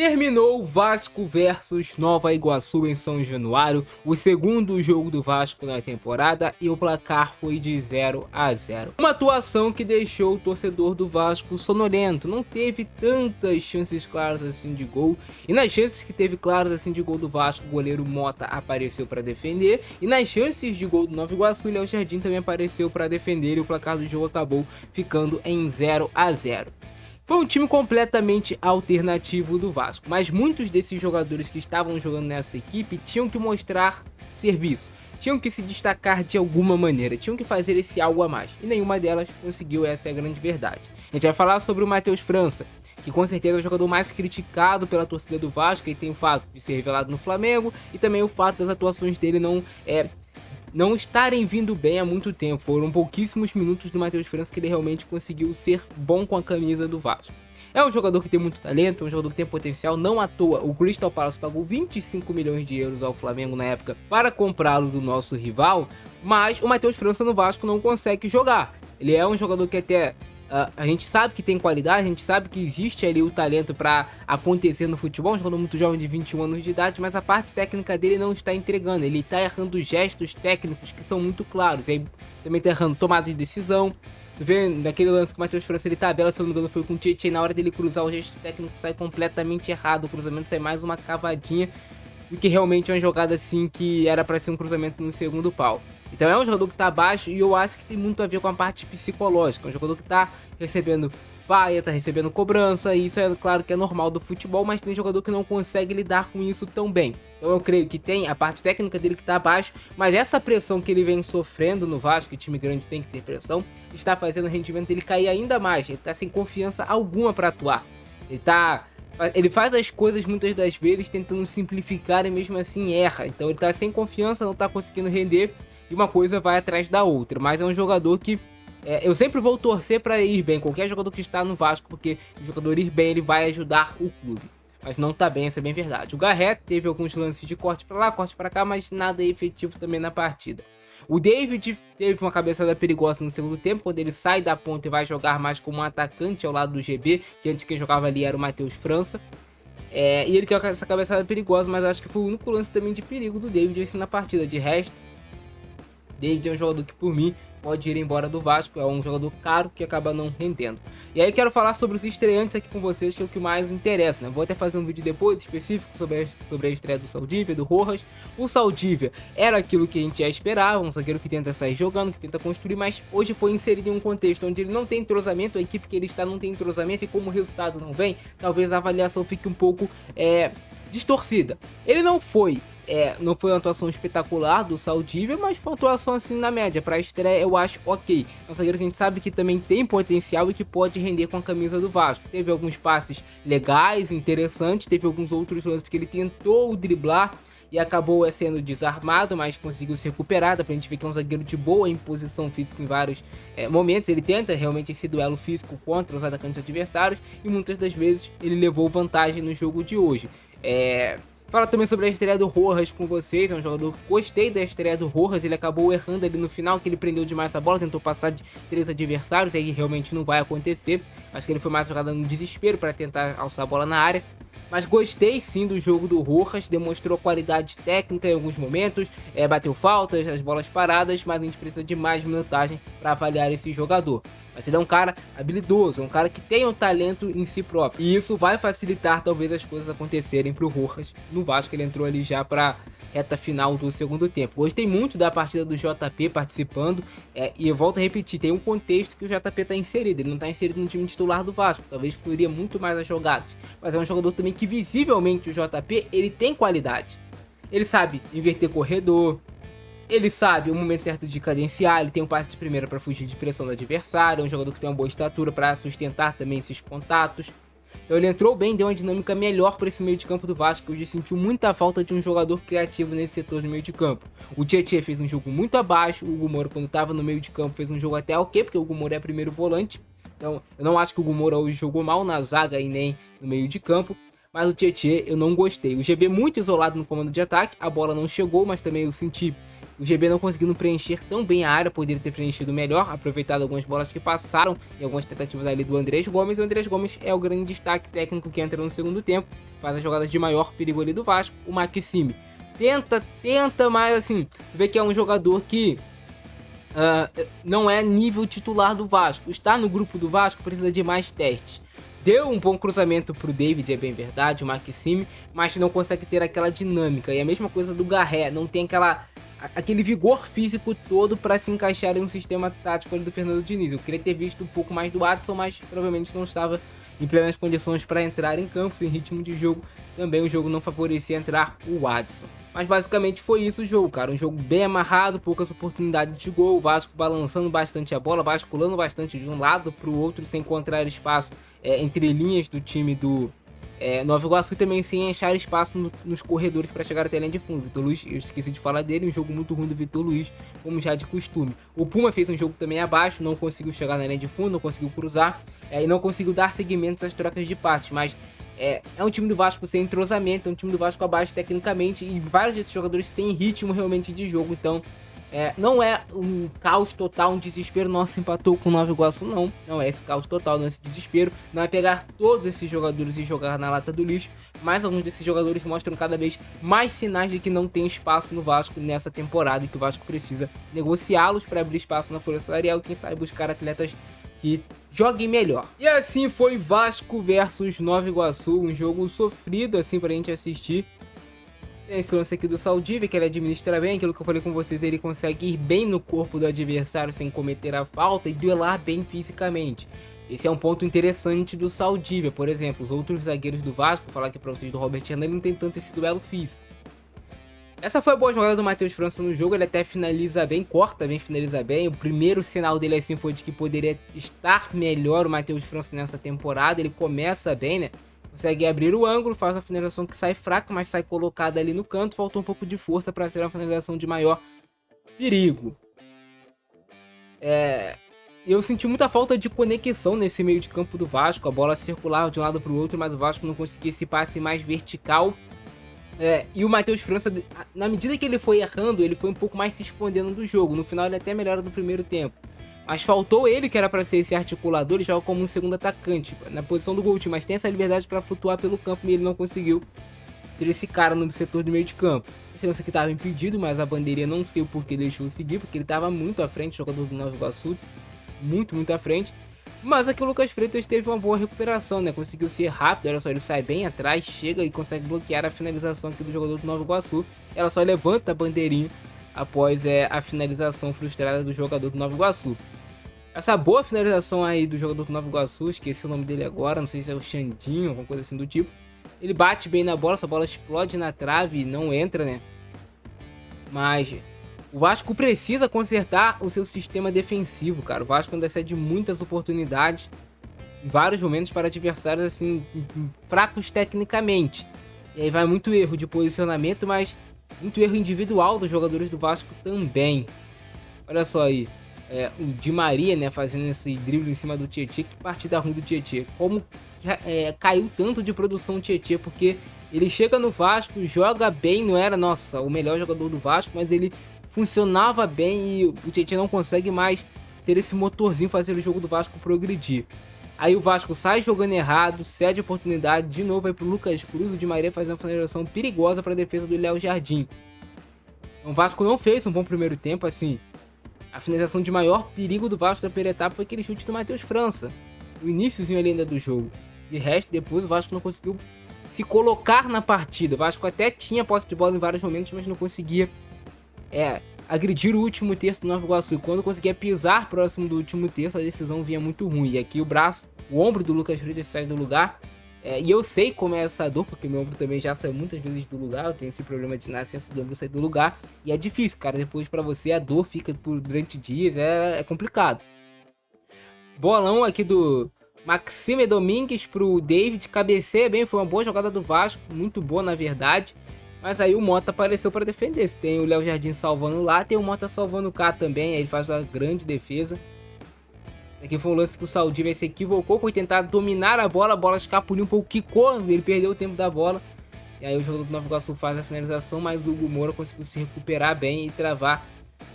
Terminou Vasco versus Nova Iguaçu em São Januário, o segundo jogo do Vasco na temporada, e o placar foi de 0-0. Uma atuação que deixou o torcedor do Vasco sonolento, não teve tantas chances claras assim de gol, e nas chances que teve claras assim de gol do Vasco, o goleiro Mota apareceu para defender, e nas chances de gol do Nova Iguaçu, o Léo Jardim também apareceu para defender, e o placar do jogo acabou ficando em 0-0. Foi um time completamente alternativo do Vasco, mas muitos desses jogadores que estavam jogando nessa equipe tinham que mostrar serviço, tinham que se destacar de alguma maneira, tinham que fazer esse algo a mais, e nenhuma delas conseguiu, essa é a grande verdade. A gente vai falar sobre o Matheus França, que com certeza é o jogador mais criticado pela torcida do Vasco, e tem o fato de ser revelado no Flamengo, e também o fato das atuações dele não estarem vindo bem há muito tempo. Foram pouquíssimos minutos do Matheus França que ele realmente conseguiu ser bom com a camisa do Vasco. É um jogador que tem muito talento, é um jogador que tem potencial, não à toa o Crystal Palace pagou 25 milhões de euros ao Flamengo na época para comprá-lo do nosso rival, mas o Matheus França no Vasco não consegue jogar. Ele é um jogador que até a gente sabe que tem qualidade, a gente sabe que existe ali o talento para acontecer no futebol, um jogador muito jovem de 21 anos de idade, mas a parte técnica dele não está entregando, ele está errando gestos técnicos que são muito claros, e aí também está errando tomada de decisão. Tu vê naquele lance que o Matheus França ele tabela, se eu não me engano foi com o Tietchan, e na hora dele cruzar o gesto técnico sai completamente errado, o cruzamento sai mais uma cavadinha do que realmente uma jogada assim que era para ser um cruzamento no segundo pau. Então é um jogador que tá abaixo, e eu acho que tem muito a ver com a parte psicológica. É um jogador que tá recebendo vaia, tá recebendo cobrança, e isso é claro que é normal do futebol, mas tem jogador que não consegue lidar com isso tão bem. Então eu creio que tem a parte técnica dele que tá abaixo, mas essa pressão que ele vem sofrendo no Vasco, que time grande tem que ter pressão, está fazendo o rendimento dele cair ainda mais. Ele tá sem confiança alguma para atuar. Ele faz as coisas muitas das vezes tentando simplificar e mesmo assim erra. Então ele tá sem confiança, não tá conseguindo render, e uma coisa vai atrás da outra. Mas é um jogador que eu sempre vou torcer para ir bem, qualquer jogador que está no Vasco, porque o jogador ir bem ele vai ajudar o clube. Mas não tá bem, essa é bem verdade. O Garrett teve alguns lances de corte para lá, corte para cá, mas nada efetivo também na partida. O David teve uma cabeçada perigosa no segundo tempo, quando ele sai da ponta e vai jogar mais como um atacante ao lado do GB, que antes quem jogava ali era o Matheus França. E ele tem essa cabeçada perigosa, mas acho que foi o único lance também de perigo do David assim na partida. De resto, David é um jogador que por mim pode ir embora do Vasco, é um jogador caro que acaba não rendendo. E aí eu quero falar sobre os estreantes aqui com vocês, que é o que mais interessa, né? Vou até fazer um vídeo depois específico sobre a estreia do Saldívia, do Rojas. O Saldívia era aquilo que a gente já esperava, um zagueiro que tenta sair jogando, que tenta construir, mas hoje foi inserido em um contexto onde ele não tem entrosamento, a equipe que ele está não tem entrosamento, e como o resultado não vem, talvez a avaliação fique um pouco distorcida. Ele não foi uma atuação espetacular do Saldívia, mas foi uma atuação assim na média. Para a estreia eu acho ok. É um zagueiro que a gente sabe que também tem potencial e que pode render com a camisa do Vasco. Teve alguns passes legais, interessantes, teve alguns outros lances que ele tentou driblar e acabou sendo desarmado, mas conseguiu se recuperar. Dá pra gente ver que é um zagueiro de boa imposição física em vários momentos. Ele tenta realmente esse duelo físico contra os atacantes adversários, e muitas das vezes ele levou vantagem no jogo de hoje. Fala também sobre a estreia do Rojas com vocês, é um jogador que gostei da estreia do Rojas, ele acabou errando ali no final, que ele prendeu demais a bola, tentou passar de 3 adversários, aí realmente não vai acontecer. Acho que ele foi mais jogada no desespero para tentar alçar a bola na área. Mas gostei sim do jogo do Rojas, demonstrou qualidade técnica em alguns momentos, bateu faltas, as bolas paradas, mas a gente precisa de mais minutagem para avaliar esse jogador. Mas ele é um cara habilidoso, é um cara que tem um talento em si próprio, e isso vai facilitar talvez as coisas acontecerem para o Rojas no Vasco. Ele entrou ali já para reta final do segundo tempo. Gostei muito da partida do JP participando, e eu volto a repetir, tem um contexto que o JP está inserido, ele não está inserido no time titular do Vasco, talvez fluiria muito mais as jogadas, mas é um jogador também que visivelmente o JP, ele tem qualidade, ele sabe inverter corredor, ele sabe o momento certo de cadenciar, ele tem um passe de primeira para fugir de pressão do adversário, é um jogador que tem uma boa estatura para sustentar também esses contatos. Então ele entrou bem, deu uma dinâmica melhor para esse meio de campo do Vasco, que hoje sentiu muita falta de um jogador criativo nesse setor do meio de campo. O Tietchan fez um jogo muito abaixo, o Hugo Moura quando estava no meio de campo fez um jogo até ok, porque o Hugo Moura é primeiro volante. Então eu não acho que o Hugo Moura hoje jogou mal na zaga e nem no meio de campo, mas o Tietchan eu não gostei. O GB muito isolado no comando de ataque, a bola não chegou, mas também eu senti O GB não conseguindo preencher tão bem a área, poderia ter preenchido melhor, aproveitado algumas bolas que passaram e algumas tentativas ali do Andrés Gomes. O Andrés Gomes é o grande destaque técnico que entra no segundo tempo, faz as jogadas de maior perigo ali do Vasco. O Maxime tenta, mas assim, vê que é um jogador que não é nível titular do Vasco. Estar no grupo do Vasco precisa de mais testes. Deu um bom cruzamento pro David, é bem verdade, o Maxime, mas não consegue ter aquela dinâmica. E a mesma coisa do Garré, não tem aquele vigor físico todo para se encaixar em um sistema tático ali do Fernando Diniz. Eu queria ter visto um pouco mais do Watson, mas provavelmente não estava em plenas condições para entrar em campo, sem ritmo de jogo. Também o jogo não favorecia entrar o Watson. Mas basicamente foi isso o jogo, cara. Um jogo bem amarrado, poucas oportunidades de gol. O Vasco balançando bastante a bola, basculando bastante de um lado para o outro, sem encontrar espaço entre linhas do time do Nova Iguaçu, e também sem achar espaço nos corredores para chegar até a linha de fundo. Vitor Luiz, eu esqueci de falar dele, um jogo muito ruim do Vitor Luiz, como já de costume. O Puma fez um jogo também abaixo, não conseguiu chegar na linha de fundo, não conseguiu cruzar e não conseguiu dar seguimento às trocas de passes, mas é um time do Vasco sem entrosamento, é um time do Vasco abaixo tecnicamente e vários desses jogadores sem ritmo realmente de jogo. Então não é um caos total, um desespero. Nossa, empatou com o Nova Iguaçu, não é esse caos total, não é esse desespero, não é pegar todos esses jogadores e jogar na lata do lixo, mas alguns desses jogadores mostram cada vez mais sinais de que não tem espaço no Vasco nessa temporada e que o Vasco precisa negociá-los para abrir espaço na folha salarial e quem sabe buscar atletas que joguem melhor. E assim foi Vasco versus Nova Iguaçu, um jogo sofrido assim pra gente assistir. Tem esse lance aqui do Saldívia, que ele administra bem, aquilo que eu falei com vocês, ele consegue ir bem no corpo do adversário sem cometer a falta e duelar bem fisicamente. Esse é um ponto interessante do Saldívia. Por exemplo, os outros zagueiros do Vasco, vou falar aqui pra vocês do Robert Hernani, não tem tanto esse duelo físico. Essa foi a boa jogada do Matheus França no jogo, ele até finaliza bem, corta bem, finaliza bem. O primeiro sinal dele assim foi de que poderia estar melhor o Matheus França nessa temporada, ele começa bem, né? Consegue abrir o ângulo, faz uma finalização que sai fraca, mas sai colocada ali no canto. Faltou um pouco de força para ser uma finalização de maior perigo. Eu senti muita falta de conexão nesse meio de campo do Vasco. A bola circulava de um lado para o outro, mas o Vasco não conseguia esse passe mais vertical. E o Matheus França, na medida que ele foi errando, ele foi um pouco mais se escondendo do jogo. No final ele até melhora do primeiro tempo. Mas faltou ele, que era para ser esse articulador, ele joga como um segundo atacante, na posição do Coutinho, mas tem essa liberdade para flutuar pelo campo e ele não conseguiu ser esse cara no setor de meio de campo. Esse lance aqui estava impedido, mas a bandeirinha não sei o porquê deixou seguir, porque ele estava muito à frente, o jogador do Nova Iguaçu, muito à frente. Mas aqui o Lucas Freitas teve uma boa recuperação, né? Conseguiu ser rápido, olha só, ele sai bem atrás, chega e consegue bloquear a finalização aqui do jogador do Nova Iguaçu. Ela só levanta a bandeirinha após a finalização frustrada do jogador do Nova Iguaçu. Essa boa finalização aí do jogador do Nova Iguaçu, esqueci o nome dele agora, não sei se é o Xandinho, alguma coisa assim do tipo. Ele bate bem na bola, essa bola explode na trave e não entra, né? Mas o Vasco precisa consertar o seu sistema defensivo, cara. O Vasco ainda cede muitas oportunidades em vários momentos para adversários assim fracos tecnicamente. E aí vai muito erro de posicionamento, mas muito erro individual dos jogadores do Vasco também. Olha só aí. O Di Maria, né, fazendo esse drible em cima do Tietê. Que partida ruim do Tietê. Como caiu tanto de produção o Tietê, porque ele chega no Vasco, joga bem, não era, nossa, o melhor jogador do Vasco, mas ele funcionava bem e o Tietê não consegue mais ser esse motorzinho, fazer o jogo do Vasco progredir. Aí o Vasco sai jogando errado, cede a oportunidade, de novo vai pro Lucas Cruz, o Di Maria faz uma finalização perigosa para a defesa do Léo Jardim. Então, o Vasco não fez um bom primeiro tempo, assim. A finalização de maior perigo do Vasco da primeira etapa foi aquele chute do Matheus França, o iníciozinho ali ainda do jogo. De resto, depois o Vasco não conseguiu se colocar na partida. O Vasco até tinha posse de bola em vários momentos, mas não conseguia agredir o último terço do Nova Iguaçu. E quando conseguia pisar próximo do último terço, a decisão vinha muito ruim. E aqui o ombro do Lucas Freitas sai do lugar. E eu sei como é essa dor, porque meu ombro também já saiu muitas vezes do lugar. Eu tenho esse problema de nascença do ombro sair do lugar. E é difícil, cara. Depois pra você a dor fica durante dias. É complicado. Bolão aqui do Maxime Domingues pro David. Cabeceia bem. Foi uma boa jogada do Vasco. Muito boa, na verdade. Mas aí o Mota apareceu para defender. Tem o Léo Jardim salvando lá. Tem o Mota salvando cá também. Aí ele faz uma grande defesa. Aqui foi um lance que o Saldívia se equivocou, foi tentar dominar a bola escapuliu um pouco, quicou, ele perdeu o tempo da bola. E aí o jogador do Nova Iguaçu faz a finalização, mas o Hugo Moura conseguiu se recuperar bem e travar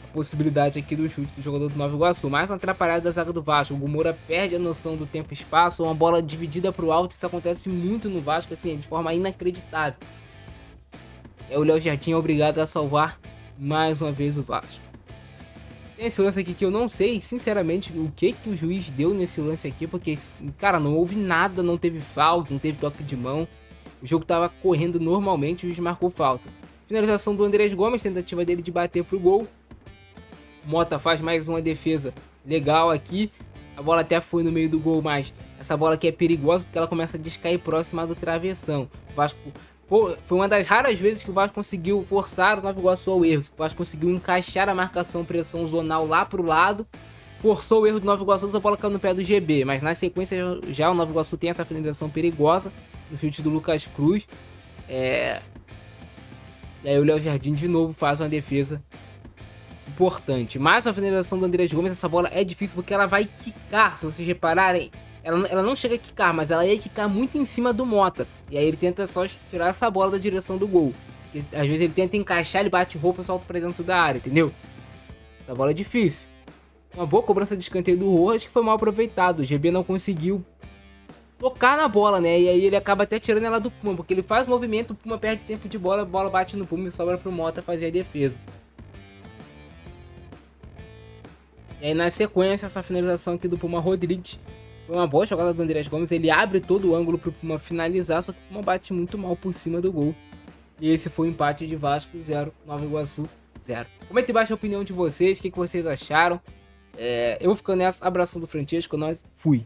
a possibilidade aqui do chute do jogador do Nova Iguaçu. Mais uma atrapalhada da zaga do Vasco. O Hugo Moura perde a noção do tempo e espaço, uma bola dividida para o alto. Isso acontece muito no Vasco, assim, de forma inacreditável. O Léo Jardim é obrigado a salvar mais uma vez o Vasco. Tem esse lance aqui que eu não sei, sinceramente, o que o juiz deu nesse lance aqui, porque, cara, não houve nada, não teve falta, não teve toque de mão. O jogo tava correndo normalmente, o juiz marcou falta. Finalização do Andrés Gomes, tentativa dele de bater pro gol. O Mota faz mais uma defesa legal aqui. A bola até foi no meio do gol, mas essa bola aqui é perigosa porque ela começa a descair próxima do travessão. O Vasco... Pô, foi uma das raras vezes que o Vasco conseguiu forçar o Nova Iguaçu ao erro. O Vasco conseguiu encaixar a marcação pressão zonal lá pro lado. Forçou o erro do Nova Iguaçu, a bola caiu no pé do GB. Mas na sequência já o Nova Iguaçu tem essa finalização perigosa no chute do Lucas Cruz. E aí o Léo Jardim de novo faz uma defesa importante. Mais a finalização do Andrés Gomes. Essa bola é difícil porque ela vai quicar, se vocês repararem. Ela não chega a quicar, mas ela ia quicar muito em cima do Mota. E aí ele tenta só tirar essa bola da direção do gol. Porque, às vezes ele tenta encaixar, ele bate roupa e solta pra dentro da área, entendeu? Essa bola é difícil. Uma boa cobrança de escanteio do Rojas que foi mal aproveitado. O GB não conseguiu tocar na bola, né? E aí ele acaba até tirando ela do Puma, porque ele faz movimento, o Puma perde tempo de bola, a bola bate no Puma e sobra pro Mota fazer a defesa. E aí na sequência, essa finalização aqui do Puma Rodrigues. Foi uma boa jogada do Andrés Gomes, ele abre todo o ângulo pro Puma finalizar, só que o Puma bate muito mal por cima do gol. E esse foi o empate de Vasco 0, Nova Iguaçu 0. Comenta embaixo a opinião de vocês, o que vocês acharam. Eu vou ficando nessa, abração do Francesco, nós fui.